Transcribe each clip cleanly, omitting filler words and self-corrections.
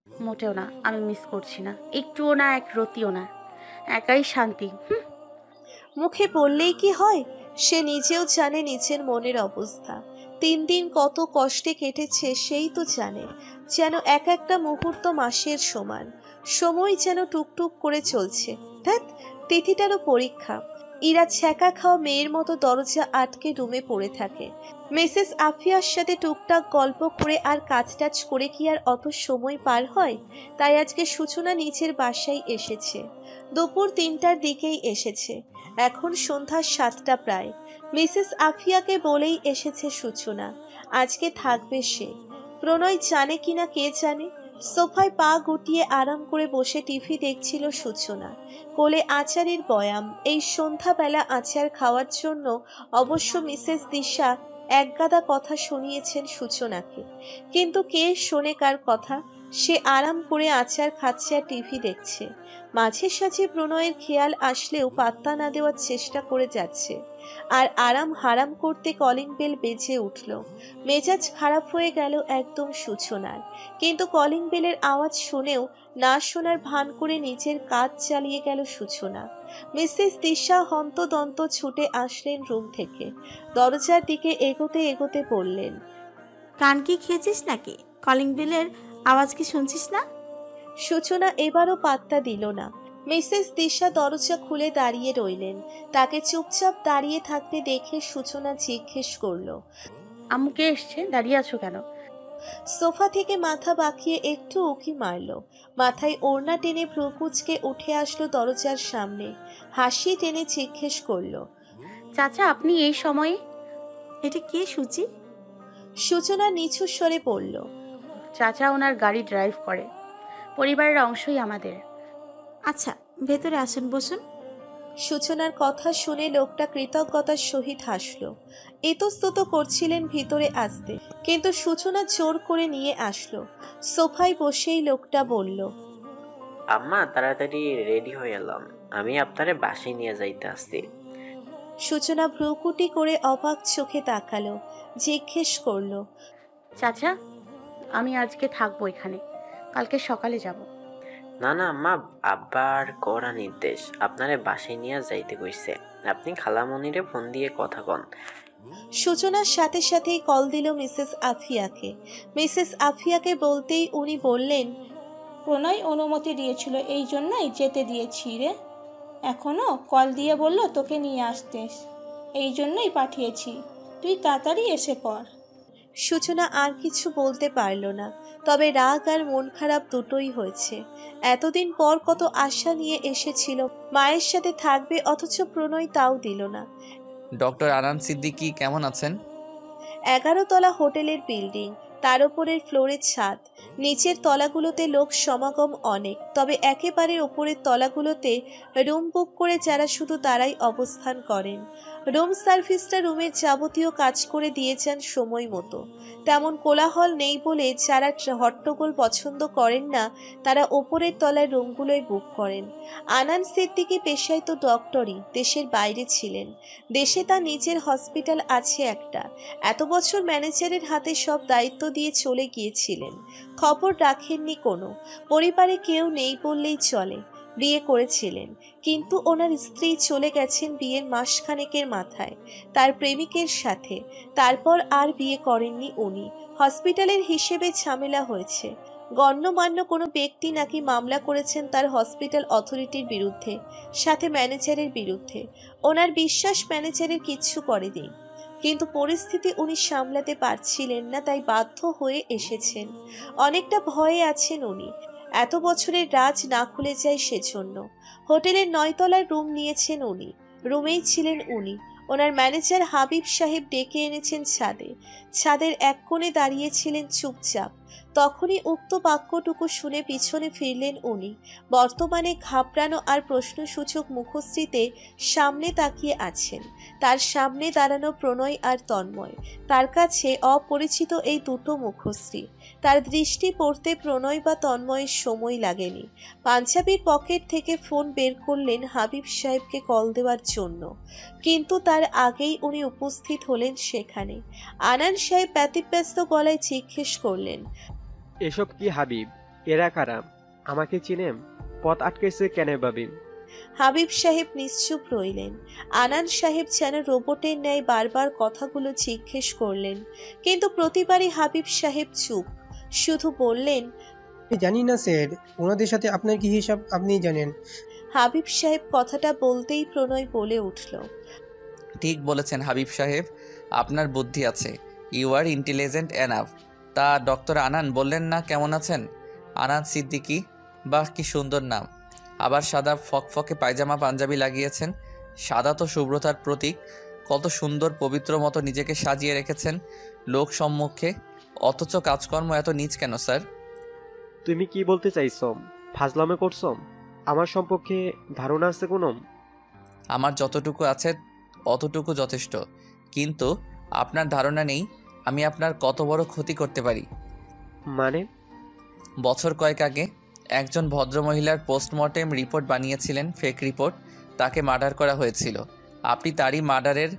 মোটেও না, আমি মিস করছি না, একটুও না, এক রতিও না। একাই শান্তি। মুখে বললেই কি হয়, সে নিজেও জানে নিজের মনের অবস্থা। 3 দিন কত কষ্টে কেটেছে সেই তো জানে। যেন এক একটা মুহূর্ত মাসের সমান, সময় যেন টুকটুক করে চলছে। ধ্যাত, তিথিটারও পরীক্ষা। ইরা ছ্যাঁকা খাওয়া মেয়ের মতো দরজা আটকে রুমে পড়ে থাকে। মিসেস আফিয়ার সাথে টুকটাক গল্প করে আর কাজ টাজ করে কি আর অত সময় পার হয়? তাই আজকে সূচনা নিজের বাসায় এসেছে। দুপুর 3টার দিকেই এসেছে। এখন সন্ধ্যা 7টা প্রায়। মিসেস আফিয়াকে বলেই এসেছে সূচনা, আজকে থাকবে সে। প্রণয় জানে কিনা কে জানে। সোফায় পা গুটিয়ে আরাম করে বসে টিভি দেখছিল সূচনা। কোলে আচারের বয়াম। এই সন্ধ্যাবেলা আচার খাওয়ার জন্য অবশ্য মিসেস দিশা একগাদা কথা শুনিয়েছেন সূচনাকে, কিন্তু কে শোনে কার কথা? সে আরাম করে আচার খাচ্ছে আর টিভি দেখছে। মাঝে সাঝে প্রণয়ের খেয়াল আসলেও পাত্তা না দেওয়ার চেষ্টা করে যাচ্ছে। আর আরাম হারাম করতে কলিং বেল বেজে উঠল। মেজাজ খারাপ হয়ে গেল একদম সূচনার। কিন্তু কলিং বেলের আওয়াজ শুনেও না শোনার ভান করে নিজের কাজ চালিয়ে গেল সূচনা। মিসেস দিশা হন্তদন্ত ছুটে আসলেন রুম থেকে। দরজার দিকে এগোতে এগোতে বললেন, কান কি খেয়েছিস নাকি? কলিং বেলের আওয়াজ কি শুনছিস না? সূচনা এবারও পাত্তা দিল না। মিসেস দিশা দরজা খুলে দাঁড়িয়ে রইলেন। তাকে চুপচাপ দাঁড়িয়ে থাকতে দেখে সূচনা জিজ্ঞেস করল, আম্মুকে এসছে, দাঁড়িয়ে আছো কেন? সোফা থেকে মাথা বাঁকিয়ে একটু উকি মারল। মাথায় ওড়না টেনে ভ্রুকুচকে উঠে আসলো দরজার সামনে। হাসি টেনে জিজ্ঞেস করল, চাচা আপনি এই সময়ে? এটা কে সুচি? সূচনা নিচু স্বরে বলল, চাচা ওনার গাড়ি ড্রাইভ করে, পরিবারের অংশই আমাদের। আচ্ছা, ভেতরে আসুন, বসুন। সূচনার কথা শুনে লোকটা কৃতজ্ঞতার সহিত হাসল। ইতস্তত করছিলেন ভিতরে আসতে, কিন্তু সূচনা জোর করে নিয়ে আসলো। সোফায় বসেই লোকটা বলল, আম্মা তাড়াতাড়ি রেডি হয়ে এলাম, আমি আপনারে বাসায় নিয়ে যাইতে আসছি। সূচনা ভ্রুকুটি করে অবাক চোখে তাকালো। জিজ্ঞেস করলো, চাচা আমি আজকে থাকবো এখানে, কালকে সকালে যাব। না না আম্মা, আব্বার কড়া নির্দেশ, আপনারে বাসায় নিয়ে যাইতে কইছে। আপনি খালামণিরে ফোন দিয়ে কথা কন। সূচনার সাথে সাথেই কল দিল মিসেস আফিয়াকে। মিসেস আফিয়াকে বলতেই উনি বললেন, প্রণয় অনুমতি দিয়েছিল, এই জন্যই যেতে দিয়েছি রে। এখনও কল দিয়ে বলল তোকে নিয়ে আসতেস, এই জন্যই পাঠিয়েছি, তুই তাড়াতাড়ি এসে পড়। সূচনা আর কিছু বলতে পারল না। তবে রাগ আর মন খারাপ দুটোই হয়েছে। এতদিন পর কত আশা নিয়ে এসেছিল, মায়ের সাথে থাকবে, অথচ প্রণয় তাও দিল না। ডক্টর আনান সিদ্দিকী কেমন আছেন? 11 তলা হোটেলের বিল্ডিং, তার উপরের ফ্লোরের ছাদ। নিচের তলাগুলোতে লোক সমাগম অনেক, তবে একেবারে উপরের তলাগুলোতে রুম বুক করে যারা শুধু তারাই অবস্থান করেন। রুম সার্ভিসটা রুমের যাবতীয় কাজ করে দিয়েছেন সময় মতো। তেমন কোলাহল নেই বলে যারা হট্টগোল পছন্দ করেন না তারা ওপরের তলার রুমগুলোই বুক করেন। আনান সিদ্দিকী পেশায় তো ডক্টরই, দেশের বাইরে ছিলেন। দেশে তার নিজের হসপিটাল আছে একটা। এত বছর ম্যানেজারের হাতে সব দায়িত্ব দিয়ে চলে গিয়েছিলেন, খবর রাখেননি কোনো। পরিবারে কেউ নেই বললেই চলে। বিয়ে করেছিলেন, কিন্তু ওনার স্ত্রী চলে গেছেন বিয়ের মাসখানেকের মাথায় তার প্রেমিকের সাথে। তারপর আর বিয়ে করেননি উনি। হসপিটালের হিসেবে ঝামেলা হয়েছে। গণ্যমান্য কোনো ব্যক্তি নাকি মামলা করেছেন তার হসপিটাল অথরিটির বিরুদ্ধে, সাথে ম্যানেজারের বিরুদ্ধে। ওনার বিশ্বাস ম্যানেজারের কিচ্ছু করেনি, কিন্তু পরিস্থিতি উনি সামলাতে পারছিলেন না, তাই বাধ্য হয়ে এসেছেন। অনেকটা ভয়ে আছেন উনি, এত বছরের রাজ না খুলে যায় সেজন্য। হোটেলের 9 তলার রুম নিয়েছেন উনি। রুমেই ছিলেন উনি। ওনার ম্যানেজার হাবিব সাহেব ডেকে এনেছেন ছাদে। ছাদের এক কোণে দাঁড়িয়েছিলেন চুপচাপ। তখনই উক্ত বাক্যটুকু শুনে পিছনে ফিরলেন উনি। বর্তমানে ঘাবড়ানো আর প্রশ্নসূচক মুখশ্রীতে সামনে তাকিয়ে আছেন। তার সামনে দাঁড়ানো প্রণয় আর তন্ময়। তার কাছে অপরিচিত এই দুটো মুখশ্রী। তার দৃষ্টি পড়তে প্রণয় বা তন্ময়ের সময় লাগেনি। পাঞ্জাবির পকেট থেকে ফোন বের করলেন হাবিব সাহেবকে কল দেওয়ার জন্য, কিন্তু তার আগেই উনি উপস্থিত হলেন সেখানে। আনান সাহেব ব্যতিব্যস্ত গলায় জিজ্ঞেস করলেন, এসব কি হাবিব? এরা কারা? আমাকে চিনেন? পথ আটকেছে কেন ভাবি? হাবিব সাহেব নিশ্চুপ রইলেন। আনান সাহেব যেন রোবটের ন্যায় বারবার কথাগুলো জিজ্ঞেস করলেন, কিন্তু প্রতিবারই হাবিব সাহেব চুপ। শুধু বললেন, জানি না স্যার, ওনাদের সাথে আপনার কি হিসাব আপনি জানেন। হাবিব সাহেব কথাটা বলতেই প্রণয় বলে উঠল, ঠিক বলেছেন হাবিব সাহেব, আপনার বুদ্ধি আছে। You are intelligent enough. তা ডক্টর আনান বললেন না কেমন আছেন? আনান সিদ্দিকী, বাহ কি সুন্দর নাম। আবার সাদা ফকফকে পায়জামা পাঞ্জাবি লাগিয়েছেন। সাদা তো শুভ্রতার প্রতীক। কত সুন্দর পবিত্র মতো নিজেকে সাজিয়ে রেখেছেন লোক সম্মুখে, অথচ কাজকর্ম এত নীচ কেন স্যার? তুমি কি বলতে চাইছো? ফাজলামে করছো? আমার সম্পর্কে ধারণা আছে কোনো? আমার যতটুকু আছে অতটুকু যথেষ্ট, কিন্তু আপনার ধারণা নেই আমি আপনার কত বড় ক্ষতি করতে পারি। মানে? বছর কয়েক আগে একজন ভদ্রমহিলার পোস্টমর্টেম রিপোর্ট বানিয়েছিলেন, ফেক রিপোর্ট। তাকে মার্ডার করা হয়েছিল। আপনি তারই মার্ডারের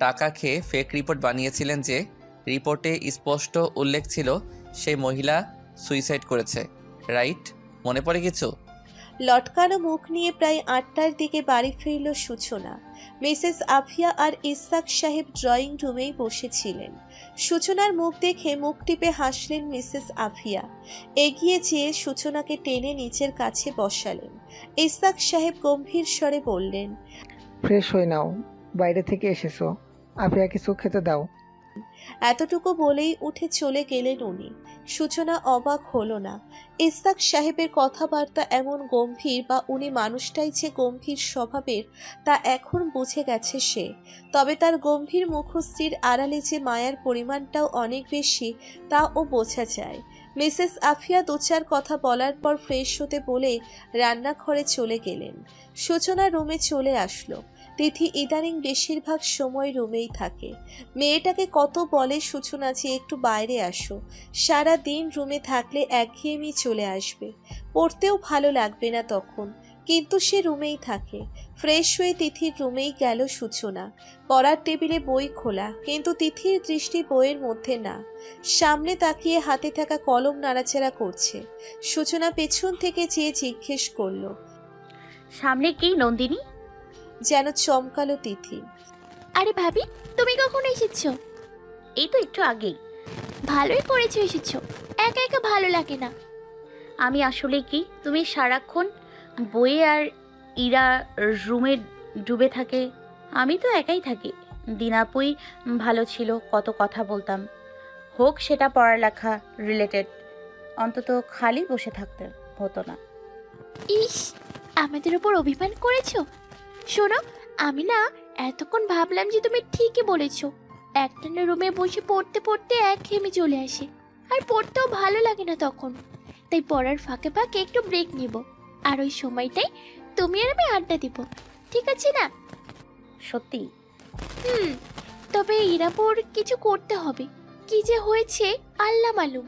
টাকা খেয়ে ফেক রিপোর্ট বানিয়েছিলেন যে রিপোর্টে স্পষ্ট উল্লেখ ছিল সেই মহিলা সুইসাইড করেছে, রাইট? মনে পড়ে কিছু? লটকানো মুখ নিয়ে প্রায় 8টার দিকে বাড়ি ফিরল সূচনা। মিসেস আফিয়া আর ইসহাক সাহেব ড্রয়িং রুমেই বসেছিলেন। সূচনার মুখ দেখে মুখ টিপে হাসলেন মিসেস আফিয়া। এগিয়ে যেয়ে সূচনাকে টেনে নিচের কাছে বসালেন। ইসহাক সাহেব গম্ভীর স্বরে বললেন, ফ্রেশ হয়ে নাও, বাইরে থেকে এসেছো, আফিয়া কিছু খেতে দাও। এতটুকু বলেই উঠে চলে গেলেন উনি। সূচনা অবাক হলো না। ইসহাক সাহেবের কথাবার্তা এমন গম্ভীর, বা উনি মানুষটাই যে গম্ভীর স্বভাবের তা এখন বুঝে গেছে সে। তবে তার গম্ভীর মুখশ্রীর আড়ালে যে মায়ার পরিমাণটাও অনেক বেশি তা ও বোঝা যায়। মিসেস আফিয়া দু চার কথা বলার পর ফ্রেশ হতে বলে রান্নাঘরে চলে গেলেন। সূচনা রুমে চলে আসলো। তিথি ইদানিং বেশিরভাগ সময় রুমেই থাকে। মেয়েটাকে কত বলে সূচনা যে একটু বাইরে আসো, সারা দিন রুমে থাকলে একঘেয়েমি চলে আসবে, পড়তেও ভালো লাগবে না তখন, কিন্তু সে রুমেই থাকে। ফ্রেশ হয়ে তিথির রুমেই গেল সূচনা। পড়ার টেবিলে বই খোলা, কিন্তু তিথির দৃষ্টি বইয়ের মধ্যে না। সামনে তাকিয়ে হাতে থাকা কলম নাড়াচাড়া করছে। সূচনা পেছন থেকে চেয়ে জিজ্ঞেস করলো, সামনে কি নন্দিনী? যেন চমকালো তিথি। আরে ভাবি, তুমি কখন এসেছো? এই তো একটু আগেই। ভালোই করেছো এসেছো, একা একা ভালো লাগে না। আমি আসলে কি, তুমি সারাক্ষণ বইয়ে আর ইরা রুমে ডুবে থাকে, আমি তো একাই থাকি। দিনাপুই ভালো ছিল, কত কথা বলতাম, হোক সেটা পড়ালেখা রিলেটেড, অন্তত খালি বসে থাকতে হতো না। ইস, আমাদের উপর অভিমান করেছো? শোনো, আমি না এতক্ষণ ভাবলাম যে তুমি ঠিকই বলেছো। একটানা রুমে বসে পড়তে পড়তে একঘেয়েমি চলে আসে, আর পড়তেও ভালো লাগে না তখন। তাই পড়ার ফাঁকে ফাঁকে একটু ব্রেক নিব, আর ওই সময়টাই তুমি আর আমি আড্ডা দিব, ঠিক আছে না? সত্যি? তবে ইরাপুর কিছু করতে হবে। কি যে হয়েছে আল্লাহ মালুম।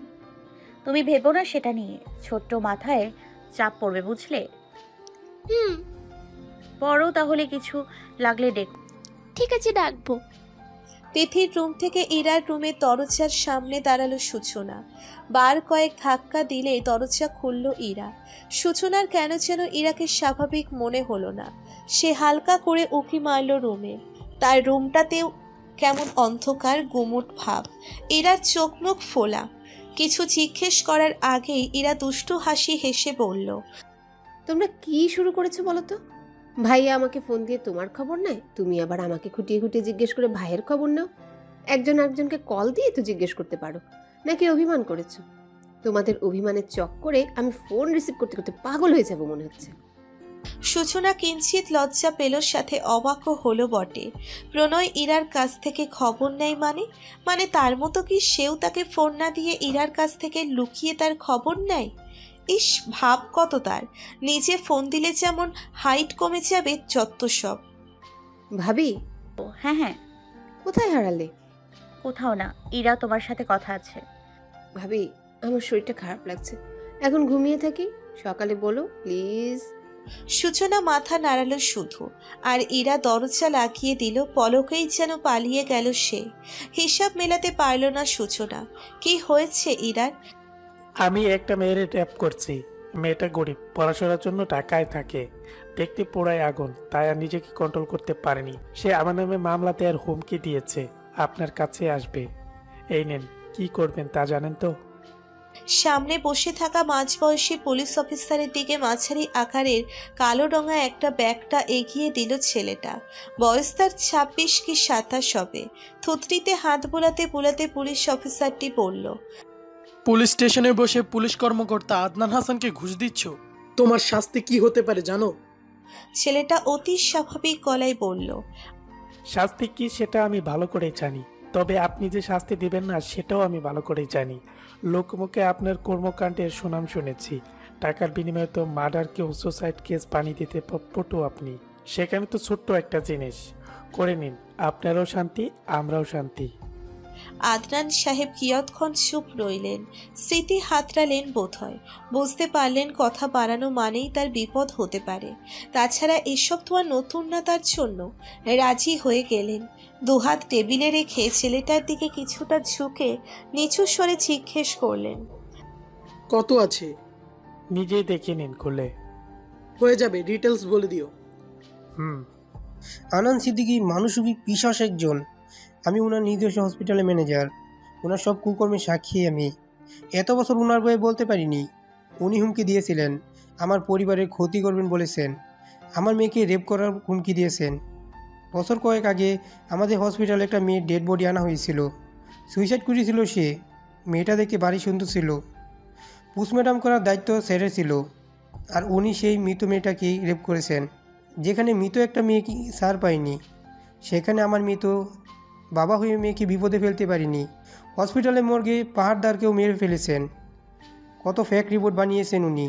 তুমি ভেবো না সেটা নিয়ে, ছোট্ট মাথায় চাপ পড়বে, বুঝলে? পড়ো তাহলে, কিছু লাগলে ডেকো। ঠিক আছে, ডাকবো। তিথির রুম থেকে ইরার রুমের দরজার সামনে দাঁড়ালো সূচনা। বার কয়েক ধাক্কা দিলে দরজা খুলল ইরা। সূচনার কেন যেন ইরাকে স্বাভাবিক মনে হলো না। সে হালকা করে উঁকি মারল রুমে। তার রুমটাতেও কেমন অন্ধকার, গুমুট ভাব। ইরার চোখ মুখ ফোলা। কিছু জিজ্ঞেস করার আগেই ইরা দুষ্টু হাসি হেসে বলল, তোমরা কি শুরু করেছো বলো তো? ভাইয়া আমাকে ফোন দিয়ে তোমার খবর নেয়, তুমি আবার আমাকে খুঁটিয়ে খুঁটিয়ে জিজ্ঞেস করে ভাইয়ের খবর নাও। একজন একজনকে কল দিয়ে তো জিজ্ঞেস করতে পারো, নাকি অভিমান করেছো? তোমাদের অভিমানের চক্করে আমি ফোন রিসিভ করতে করতে পাগল হয়ে যাবো মনে হচ্ছে। সূচনা কিঞ্চিত লজ্জা পেল, সাথে অবাকও হলো বটে। প্রণয় ইরার কাছ থেকে খবর নেয় মানে তার মতো কি সেও তাকে ফোন না দিয়ে ইরার কাছ থেকে লুকিয়ে তার খবর নেয়? ইস, ভাব কত তার! নিজে ফোন দিলে যেমন হাইট কমে যাবে, যত সব। ভাবি, হ্যাঁ হ্যাঁ, কোথায় হারালে? কোথাও না, ইরা তোমার সাথে কথা আছে। ভাবি, আমার শরীরটা খারাপ লাগছে, এখন ঘুমিয়ে থাকি, সকালে বলো প্লিজ। সূচনা মাথা নাড়ালো শুধু, আর ইরা দরজা লাগিয়ে দিল। পলকেই যেন পালিয়ে গেল সে। হিসাব মেলাতে পারল না সূচনা। কি হয়েছে ইরার? আমি একটা মেয়ের ট্যাপ করছি। মেয়েটা গরিব, পড়াশোনার জন্য ঢাকায় থাকে। দেখতে পোড়ায় আগুন, তাই আর নিজেকে কন্ট্রোল করতে পারেনি। সে আমার নামে মামলা দেওয়ার হুমকি দিয়েছে, আপনার কাছে আসবে। এই নেন, কি করবেন তা জানেন তো? সামনে বসে থাকা মাঝবয়সী পুলিশ অফিসারের দিকে মাঝারি আকারের কালো রঙা একটা ব্যাগটা এগিয়ে দিল ছেলেটা। বয়স তার 26 কি 27 হবে। থুতনিতে হাত বোলাতে বোলাতে পুলিশ অফিসারটি বলল, পুলিশ স্টেশনে বসে পুলিশ কর্মকর্তা আদনান হাসানকে ঘুষ দিচ্ছ, তোমার শাস্তি কি হতে পারে জানো? ছেলেটা অতি স্বাভাবিক গলায় বলল, শাস্তি কি সেটা আমি ভালো করে জানি, তবে আপনি যে শাস্তি দিবেন না সেটাও আমি ভালো করে জানি। লোকমুখে আপনার কর্মকাণ্ডের সুনাম শুনেছি। টাকার বিনিময়ে তো মার্ডারকেও সুসাইড কেস বানিয়ে দিতে পটু আপনি। সেখানে তো ছোট্ট একটা জিনিস করে নিন, আপনারও শান্তি, আমরাও শান্তি। আদনান সাহেব কিয়ৎক্ষণ চুপ রইলেন, স্মৃতি হাতড়ালেন বোধহয়। বুঝতে পারলেন কথা বাড়ানো মানেই তার বিপদ হতে পারে। তাছাড়া এসব তো আর নতুন না তার জন্য। রাজি হয়ে গেলেন। দুহাত টেবিলে রেখে ছেলেটার দিকে কিছুটা ঝুঁকে নিচু স্বরে জিজ্ঞেস করলেন, কত আছে? নিজেই দেখে নিন খুলে। হয়ে যাবে, ডিটেলস বলে দিও। আনন্দ সিদ্দিকী মানসিক পিশাচ একজন। আমি ওনার নিজস্ব হসপিটালে ম্যানেজার। ওনার সব কুকর্মের সাক্ষী আমি। এত বছর ওনার বয়ে বলতে পারিনি। উনি হুমকি দিয়েছিলেন, আমার পরিবারের ক্ষতি করবেন বলেছেন। আমার মেয়েকে রেপ করার হুমকি দিয়েছেন। বছর কয়েক আগে আমাদের হসপিটালে একটা মেয়ের ডেড বডি আনা হয়েছিল। সুইসাইড করেছিল সে। মেয়েটা দেখতে বাড়ি সুন্দর ছিল। পোস্টমর্টম করার দায়িত্ব স্যারের ছিল। আর উনি সেই মৃত মেয়েটাকেই রেপ করেছেন। যেখানে মৃত একটা মেয়েকে সার পায়নি, সেখানে আমার মৃত বাবা হয়ে মেয়েকে বিপদে ফেলতে পারিনি। হসপিটালে মর্গে পাহাড়দারকেও মেরে ফেলেছেন। কত ফেক রিপোর্ট বানিয়েছেন উনি।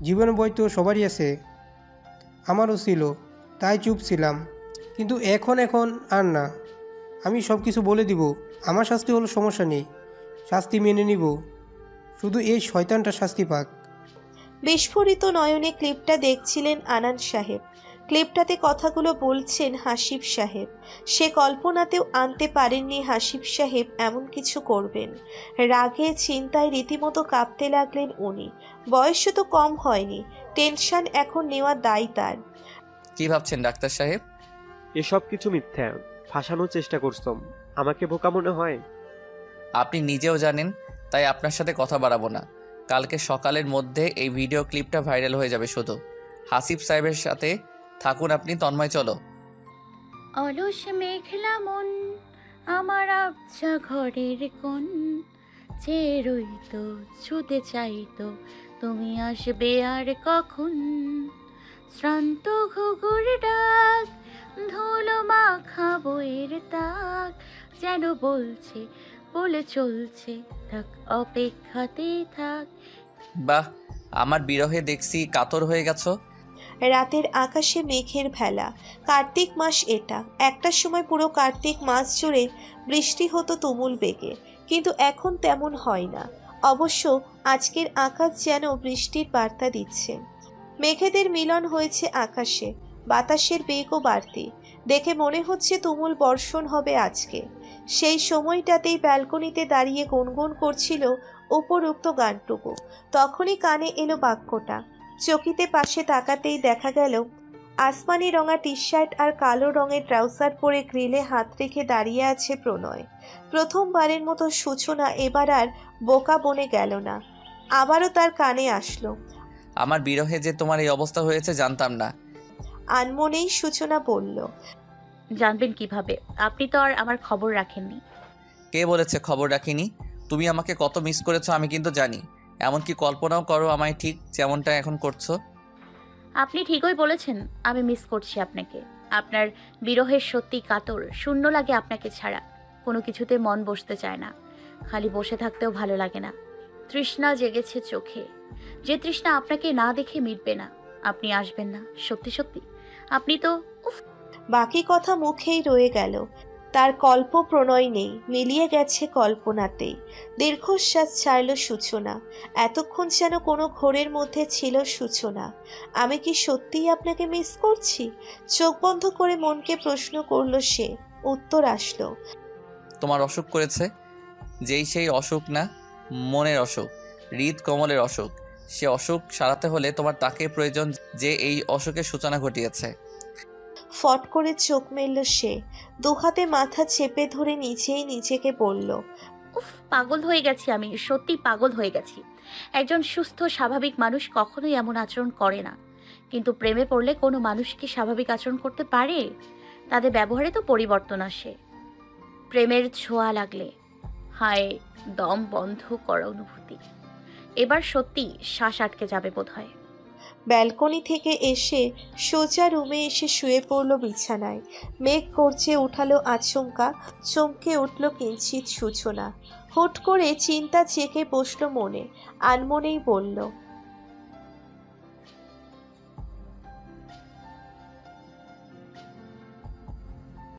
জীবন বই তো সবারই আছে, আমারও ছিল, তাই চুপ ছিলাম। কিন্তু এখন আর না। আমি সব কিছু বলে দিব। আমার শাস্তি হলো সমস্যা নেই, শাস্তি মেনে নিব, শুধু এই শয়তানটা শাস্তি পাক। বিস্ফোরিত নয়নে ক্লিপটা দেখছিলেন আনন্দ সাহেব। ক্লিপটাতে কথাগুলো বলছেন হাসিব সাহেব। সে কল্পনাতেও আনতে পারেননি হাসিব সাহেব এমন কিছু করবেন। রাগে চিন্তায় রীতিমতো কাঁপতে লাগলেন উনি। বয়সও তো কম হয়নি, টেনশন এখন নেওয়া দায় তার। কি ভাবছেন ডাক্তার সাহেব? এসব কিছু মিথ্যা, ফাঁসানোর চেষ্টা করছম। আমাকে বোকা মনে হয়? আপনি নিজেও জানেন, তাই আপনার সাথে কথা বাড়াবো না। কালকে সকালের মধ্যে এই ভিডিও ক্লিপটা ভাইরাল হয়ে যাবে। শুধু হাসিব সাহেবের সাথে থাকুন আপনি। তন্ময় চলো। অলস মেঘলা মন আমার আবছা ঘরের কোণ, চেয়ে রইতো ছুতে চাইতো তুমি আসবে আর কখন। শ্রান্ত ঘুঘুর ডাক, ধুলো মাখা বইয়ের তাক, যেন বলছে বলে চলছে থাক, অপেক্ষাতে থাক। বাহ, আমার বিরহে দেখছি কাতর হয়ে গেছো। রাতের আকাশে মেঘের ভেলা। কার্তিক মাস এটা। একটা সময় পুরো কার্তিক মাস জুড়ে বৃষ্টি হতো তুমুল বেগে, কিন্তু এখন তেমন হয় না। অবশ্য আজকের আকাশ যেন বৃষ্টির বার্তা দিচ্ছে। মেঘেদের মিলন হয়েছে আকাশে, বাতাসের বেগও বাড়তি। দেখে মনে হচ্ছে তুমুল বর্ষণ হবে আজকে। সেই সময়টাতেই ব্যালকনিতে দাঁড়িয়ে গুনগুন করছিল উপরোক্ত গানটুকু। তখনই কানে এলো বাক্যটা। চকিতে পাশে তাকাতেই দেখা গেল আসমানি রঙা টি শার্ট আর কালো রঙের ট্রাউজার পরে গ্রিলে হাত রেখে দাঁড়িয়ে আছে প্রণয়। প্রথমবারের মতো সূচনা এবার আর বোকা বনে গেল না। আবারও তার কানে আসলো, আমার বিরহে যে তোমার এই অবস্থা হয়েছে জানতাম না। আনমনেই সূচনা বলল, জানবেন কিভাবে? আপনি তো আর আমার খবর রাখেননি। কে বলেছে খবর রাখিনি? তুমি আমাকে কত মিস করেছো আমি কিন্তু জানি। এমনকি কল্পনাও করো আমায়, ঠিক যেমনটা এখন করছো। আপনি ঠিকই বলেছেন, আমি মিস করছি আপনাকে। আপনার বিরহের সত্যি কাতর, শূন্য লাগে আপনাকে ছাড়া। কোনো কিছুতে মন বসতে চায় না, খালি বসে থাকতেও ভালো লাগে না। তৃষ্ণা জেগেছে চোখে, যে তৃষ্ণা আপনাকে না দেখে মিটবে না। আপনি আসবেন না সত্যি সত্যি? আপনি তো বাকি কথা মুখেই রয়ে গেল। তার কল্প প্রণয় নেই, মিলিয়ে গেছে কল্পনাতেই। দীর্ঘশ্বাস ছাড়ল সূচনা। এতক্ষণ যেন কোনো ঘোরের মধ্যে ছিল সূচনা। আমি কি সত্যিই আপনাকে মিস করছি? চোখ বন্ধ করে মনকে প্রশ্ন করল সে। উত্তর আসলো, তোমার অসুখ করেছে, যেই সেই অসুখ না, মনের অসুখ, হৃদ কমলের অসুখ। সে অসুখ সারাতে হলে তোমার তাকে প্রয়োজন, যে এই অসুখের সূচনা ঘটিয়েছে। ফট করে চোখ মেলল সে। দুহাতে মাথা চেপে ধরে নিজেই নিজেকে বলল, পাগল হয়ে গেছি আমি, সত্যি পাগল হয়ে গেছি। একজন সুস্থ স্বাভাবিক মানুষ কখনোই এমন আচরণ করে না, কিন্তু প্রেমে পড়লে কোনো মানুষ কি স্বাভাবিক আচরণ করতে পারে? তাদের ব্যবহারে তো পরিবর্তন আসে। প্রেমের ছোঁয়া লাগলে হায়, দম বন্ধ করা অনুভূতি। এবার সত্যি শ্বাস আটকে যাবে বোধহয়। ব্যালকনি থেকে এসে সোজা রুমে এসে শুয়ে পড়ল বিছানায়। মেঘ গর্জে উঠালো আচমকা, চমকে উঠল কিঞ্চিত সূচনা। হুট করে চিন্তা চেকে বসল মনে। আনমনেই বলল,